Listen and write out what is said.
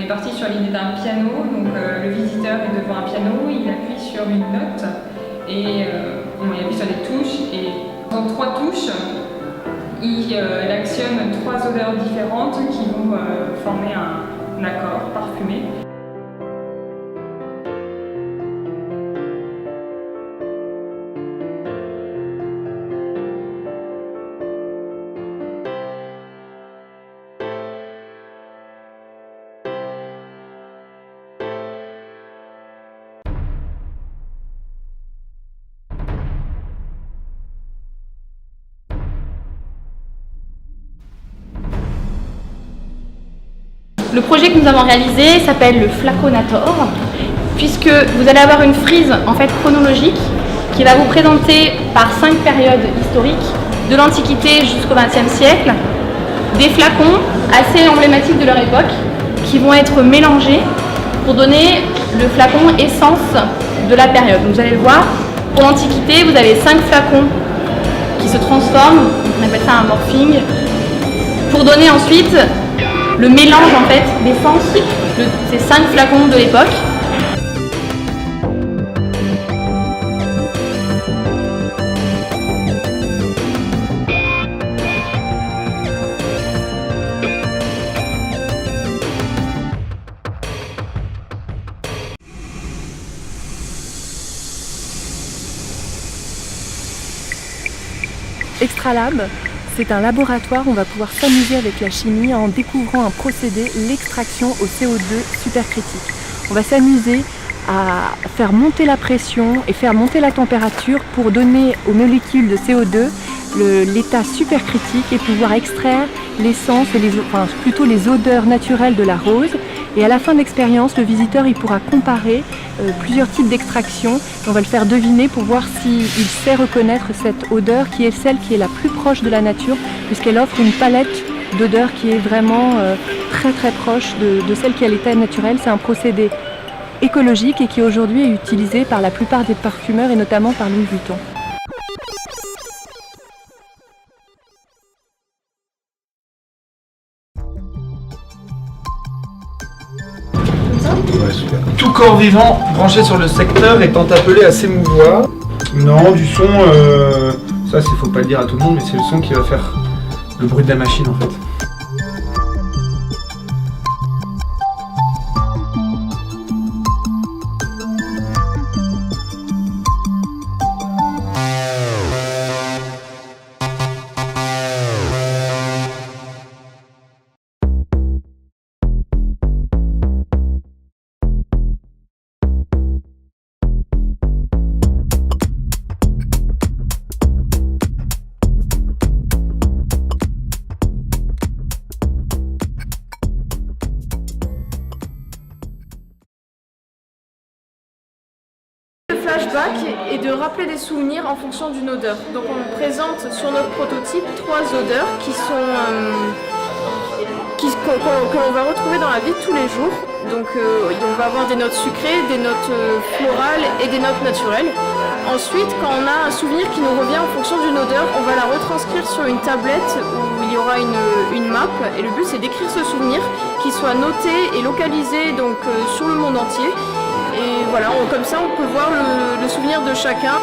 est parti sur l'idée d'un piano, donc le visiteur est devant un piano, il appuie sur une note et il appuie sur des touches et dans 3 touches, il actionne 3 odeurs différentes qui vont former un accord parfumé. Le projet que nous avons réalisé s'appelle le Flaconator, puisque vous allez avoir une frise en fait chronologique qui va vous présenter par 5 périodes historiques, de l'Antiquité jusqu'au XXe siècle, des flacons assez emblématiques de leur époque qui vont être mélangés pour donner le flacon essence de la période. Donc, vous allez le voir, pour l'Antiquité, vous avez 5 flacons qui se transforment, on appelle ça un morphing, pour donner ensuite le mélange en fait d'essence de ces 5 flacons de l'époque. Extralab, c'est un laboratoire où on va pouvoir s'amuser avec la chimie en découvrant un procédé, l'extraction au CO2 supercritique. On va s'amuser à faire monter la pression et faire monter la température pour donner aux molécules de CO2 l'état supercritique et pouvoir extraire l'essence et plutôt les odeurs naturelles de la rose. Et à la fin de l'expérience, le visiteur il pourra comparer plusieurs types d'extraction. On va le faire deviner pour voir s'il sait reconnaître cette odeur qui est celle qui est la plus proche de la nature, puisqu'elle offre une palette d'odeurs qui est vraiment très très proche de celle qui est à l'état naturel. C'est un procédé écologique et qui aujourd'hui est utilisé par la plupart des parfumeurs et notamment par Louis Vuitton. Ouais, super. Tout corps vivant branché sur le secteur étant appelé à s'émouvoir. Non, du son, ça faut pas le dire à tout le monde, mais c'est le son qui va faire le bruit de la machine en fait. Le flashback est de rappeler des souvenirs en fonction d'une odeur. Donc on présente sur notre prototype 3 odeurs qui sont que l'on va retrouver dans la vie de tous les jours. Donc on va avoir des notes sucrées, des notes florales et des notes naturelles. Ensuite, quand on a un souvenir qui nous revient en fonction d'une odeur, on va la retranscrire sur une tablette où il y aura une map. Et le but c'est d'écrire ce souvenir qui soit noté et localisé donc, sur le monde entier. Et voilà, comme ça on peut voir le souvenir de chacun.